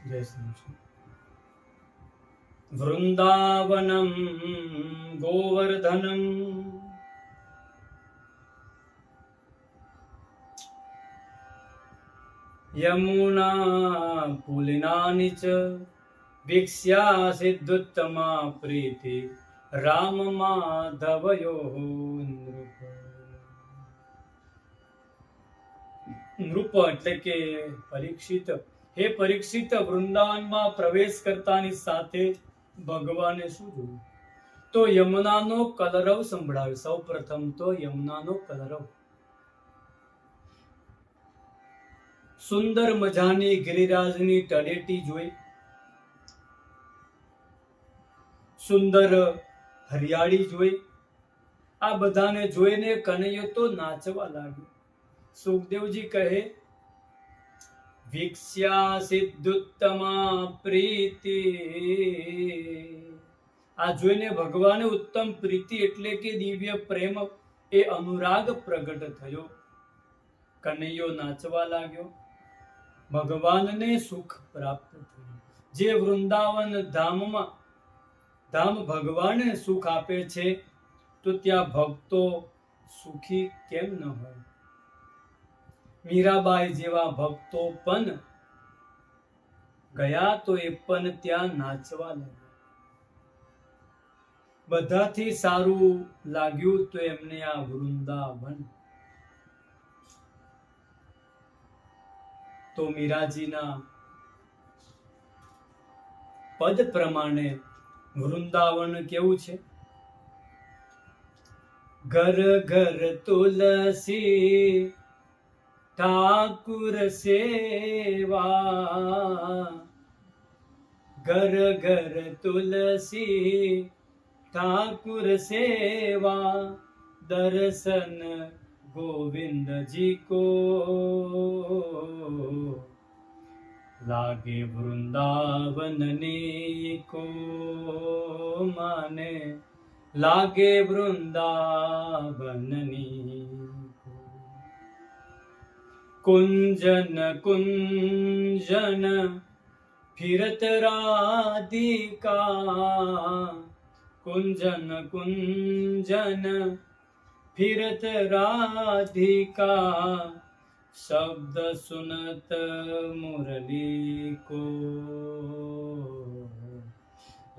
જય શ્રી કૃષ્ણ. વૃંદાવનમ ગોવર્ધનમ યમુના પુલિનાની ચ વિક્ષ્યા સિદ્ધુત્તમા પ્રીતિ રામ માધવયો નૃપ. નૃપ એટલે કે પરીક્ષિત. હે પરીક્ષિત, વૃંદાવનમાં પ્રવેશ કરતાની સાથે ભગવાને શું જોયું? તો યમુનાનો કલરવ સંભળાવ્યો. સૌ પ્રથમ તો યમુનાનો કલરવ. સુંદર મજાની ગિરિરાજની તળેટી જોઈ, સુંદર હરિયાળી જોઈ. આ બધાને જોઈને કનૈયો તો નાચવા લાગ્યો. સુખદેવજી કહે, વિક્ષ્યા સિદ્ધુત્તમા પ્રીતિ. આ જોઈને ભગવાને ઉત્તમ પ્રીતિ એટલે કે દિવ્ય પ્રેમ, એ અનુરાગ પ્રગટ થયો. કનૈયો નાચવા લાગ્યો. ભગવાનને સુખ પ્રાપ્ત થયું. જે વૃંદાવન ધામ ભગવાને સુખ આપે છે, તો ત્યાં ભક્તો સુખી કેમ ન હોય? મીરાબાઈ જેવા ભક્તો પણ ગયા તો એ પણ ત્યાં નાચવા લાગ્યા. બધાથી સારું લાગ્યું તો એમને આ વૃંદાવન. તો મીરાજીના પદ પ્રમાણે વૃંદાવન કેવું છે? ઘર ઘર તુલસી ઠાકુર સેવા. ઘર ઘર તુલસી ઠાકુર સેવા. દર્શન गोविंद जी को लागे वृंदावननी को माने लागे वृंदावननी को. कुंजन कुंजन फिरत राधिका. कुंजन कुंजन फिरत राधिका. शब्द सुनत मुरली को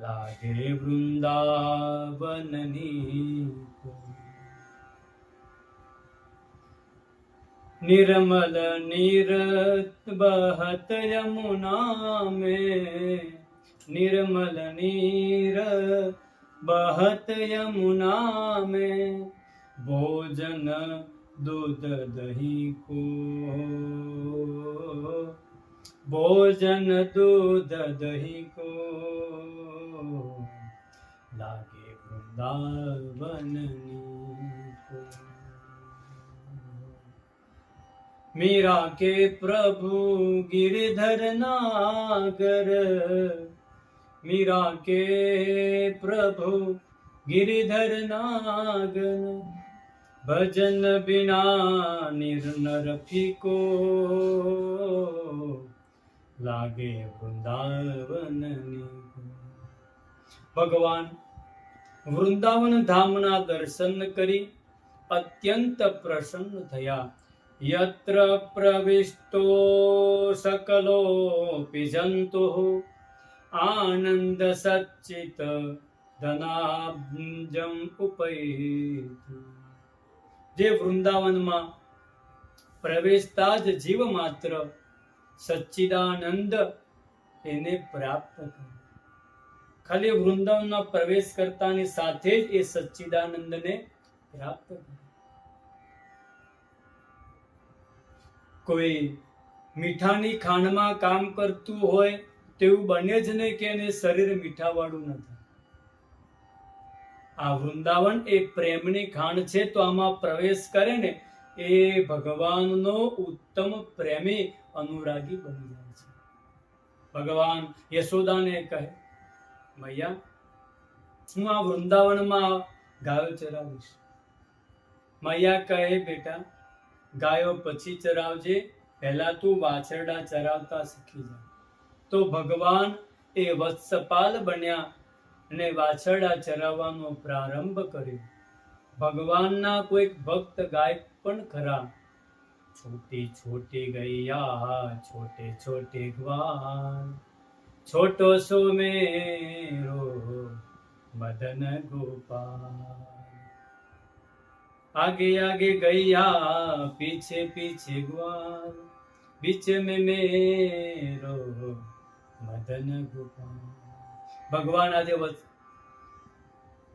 लागे वृंदावननी को. निर्मल नीरत बहत यमुना में. निर्मल नीर बहत यमुना में. भोजन दूध दही को. भोजन दूध दही को लागे वृंदावननी को. मीरा के प्रभु गिरधर नागर. मीरा के प्रभु गिरधर नागर. भजन बिना निर्नर फीको लागे वृंदावननी को. ભગવાન વૃંદાવન ધામના દર્શન કરી અત્યંત પ્રસન્ન થયા. યત્ર પ્રવિષ્ટો સકલોપી જંતુઃ આનંદ સચ્ચિત ધનાબ્જમ ઉપૈતિ. જે વૃંદાવનમાં પ્રવેશતા જ જીવ માત્ર સચ્ચિદાનંદ એને પ્રાપ્ત કરે. ખાલી વૃંદાવનમાં પ્રવેશ કરતાની સાથે જ એ સચ્ચિદાનંદને પ્રાપ્ત કરે. કોઈ મીઠાની ખાંડમાં કામ કરતું હોય તેવું બને જ નહીં કે એને શરીર મીઠાવાળું નથી. આ વૃંદાવન એ પ્રેમની ખાંડ છે. તો આમાં પ્રવેશ કરે ને એ ભગવાનનો ઉત્તમ પ્રેમી અનુરાગી બની જાય છે. ભગવાન યશોદાને કહે, મૈયા, હું આ વૃંદાવનમાં ગાયો ચરાવીશ. મૈયા કહે, બેટા, ગાયો પછી ચરાવજે, પહેલા તું વાછરડા ચરાવતા શીખી જા. તો ભગવાન એ વત્સપાલ બન્યા અને વાછરડા ચરાવવાનો પ્રારંભ કર્યો. ભગવાનના કોઈક ભક્ત ગાય પણ ખરા, છોટી છોટી ગૈયા છોટે છોટે ગ્વાલ, છોટો સો મેરો મદન ગોપાલ. आगे आगे गैया पीछे पीछे ग्वाल, बीच में मेरो मदन गोपाल. ભગવાન આજે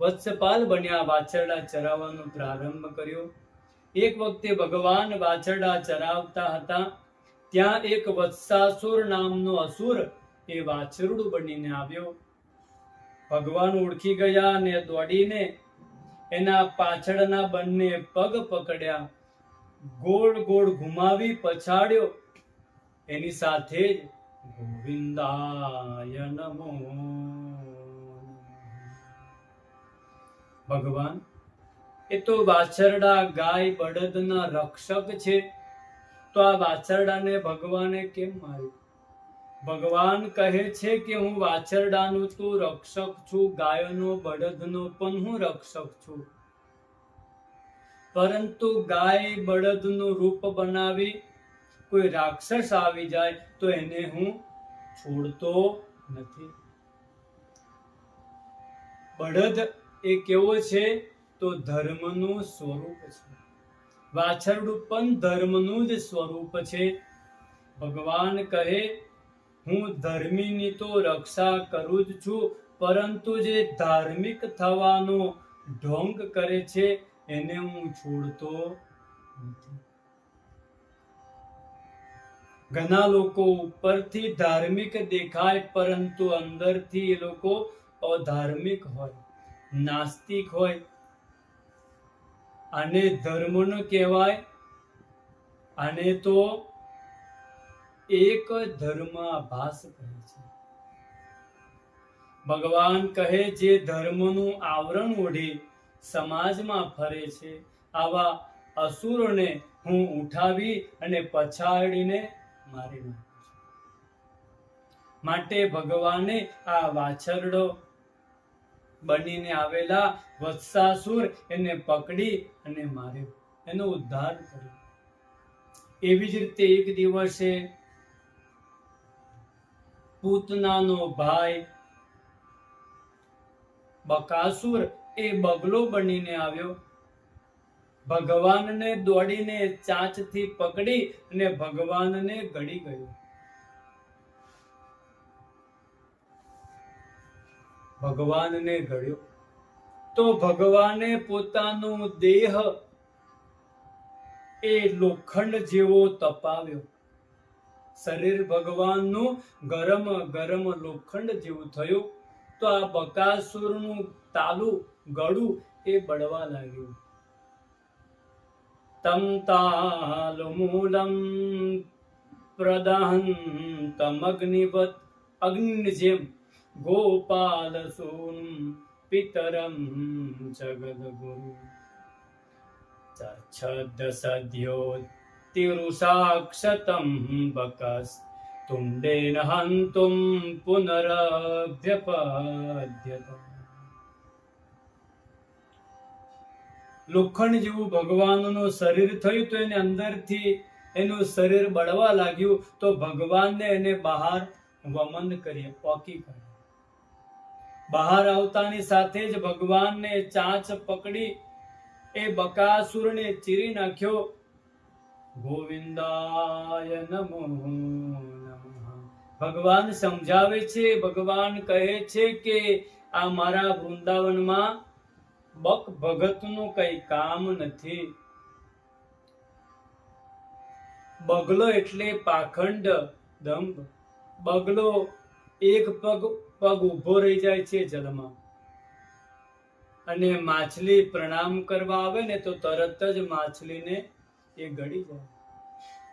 વત્સપાલ બન્યા, વાછરડા ચરાવવાનો પ્રારંભ કર્યો. એક વખતે ભગવાન વાછરડા ચરાવતા હતા, ત્યાં એક વત્સાસુર નામનો અસુર એ વાછરડું બનીને આવ્યો. ભગવાન ઓળખી ગયા અને દોડીને એના પાછળના બંને પગ પકડ્યા, ગોળ ગોળ ઘુમાવી પછાડ્યો. એની સાથે જ ગોવિંદાય નમો. ભગવાન એ તો વાછરડા ગાય બળદના રક્ષક છે, તો આ વાછરડાને ભગવાને કેમ માર્યું? ભગવાન કહે છે કે હું વાછરડાનો તો રક્ષક છું, ગાયનો બળદનો પણ હું રક્ષક છું, પરંતુ ગાય બળદનું રૂપ બનાવી કોઈ રાક્ષસ આવી જાય તો એને હું છોડતો નથી. બળદ એ કેવો છે તો ધર્મનું સ્વરૂપ છે, વાછરડું પણ ધર્મનું જ સ્વરૂપ છે. ભગવાન કહે હું ધર્મીની તો રક્ષા કરું જ છું, પરંતુ જે ધાર્મિક થવાનો ઢોંગ કરે છે એને હું છોડતો નથી. ઘણા લોકો ઉપરથી ધાર્મિક દેખાય પરંતુ અંદરથી એ લોકો અધાર્મિક હોય, નાસ્તિક હોય. આને ધર્મ ન કહેવાય, આને તો એક ધર્માભાસ કહે છે. ભગવાન કહે જે ધર્મનું આવરણ ઓઢી સમાજમાં ફરે છે, આવા અસુરોને હું ઉઠાવી અને પછાડીને મારી નાખું છું. માટે ભગવાને આ વાછરડો બનીને આવેલા વત્સાસુર એને પકડી અને માર્યો, એનો ઉદ્ધાર કર્યો. એવી જ રીતે એક દિવસે પૂતનાનો ભાઈ બકાસુર એ બગલો બનીને આવ્યો. ભગવાનને દોડીને ચાંચથી પકડી અને ભગવાનને ગળી ગયો. ભગવાનને ગળ્યો તો ભગવાને પોતાનો દેહ એ લોખંડ જેવો તપાવ્યો. શરીર ભગવાનનું ગરમ ગરમ લોખંડ જેવું થયું. તો આ બકાસુરનું તાલું ગળું એ બળવા લાગ્યું. તમ તાલુમૂલમ પ્રદહંતમ અગ્નિવત, અગ્નિ જેમ ગોપાલ સૂન પિતરમ જગદગુરુ. ચર્છદ સદ્યો તિરુષાક્ષતમ બકસ તુંડેન હંતુમ પુનરભ્યપદ્યત. લોખંડ જેવું ભગવાનનું શરીર થયું તો એને અંદરથી એનું શરીર બળવા લાગ્યું. તો ભગવાનને એને બહાર વમન કરીએ, પોકી કરે. બહાર આવતાની સાથે જ ભગવાનને ચાંચ પકડી એ બકાસુરને ચીરી નાખ્યો. ગોવિંદાય નમો નમઃ. ભગવાન સમજાવે છે, ભગવાન કહે છે કે આ મારા વૃંદાવનમાં બક ભગતનું કઈ કામ નથી. બગલો એટલે પાખંડ, દંભ. બગલો એક પગ ઊભો રહી જાય છે જલમાં, અને માછલી પ્રણામ કરવા આવે ને તો તરત જ માછલીને એ ગળી જાય.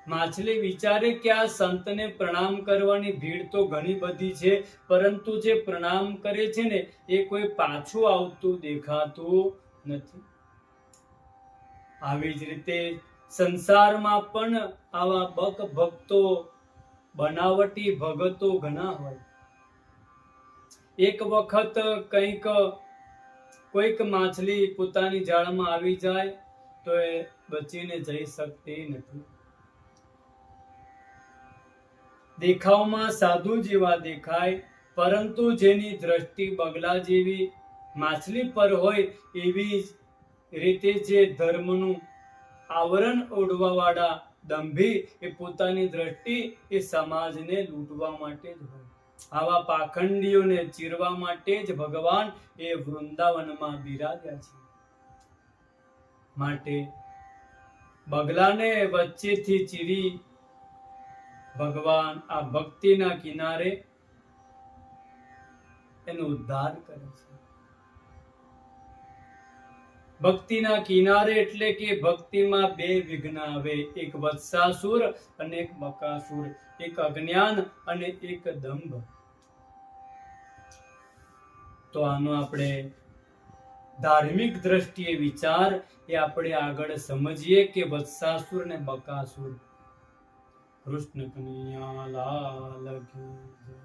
માછલી વિચારે કે આ સંતને પ્રણામ કરવાની ભીડ તો ઘણી બધી છે, પરંતુ જે પ્રણામ કરે છે ને એ કોઈ પાછું આવતું દેખાતું નથી. આવી જ રીતે સંસારમાં પણ આવા બક ભક્તો બનાવટી ભગતો ઘણા હોય. એક વખત કોઈક માછલી પોતાની જાળમાં આવી જાય તો એ બચીને જઈ શકતી નથી. દેખાવમાં સાધુ જેવા દેખાય, પરંતુ જેની દ્રષ્ટિ બગલા જેવી માછલી પર હોય, એવી જ રીતે જે ધર્મનું આવરણ ઓઢવા વાળા દંભી, એ પોતાની દ્રષ્ટિ એ સમાજને લૂંટવા માટે જ હોય. આવા પાખંડીઓને ચીરવા માટે જ ભગવાન એ વૃંદાવનમાં બિરાજ્યા છે. માટે બગલાને વચ્ચેથી ચીરી ભગવાન આ ભક્તિના કિનારે એનો ઉદ્ધાર કરે છે. ભક્તિના કિનારે એટલે કે ભક્તિમાં બે વિઘ્ન આવે, એક વત્સાસુર અને એક બકાસુર, એક અજ્ઞાન અને એક દંભ. તો આનો આપણે ધાર્મિક દ્રષ્ટિએ વિચાર એ આપણે આગળ સમજીએ કે વત્સાસુર અને બકાસુર. કૃષ્ણ કનૈયા લાલ કી જય.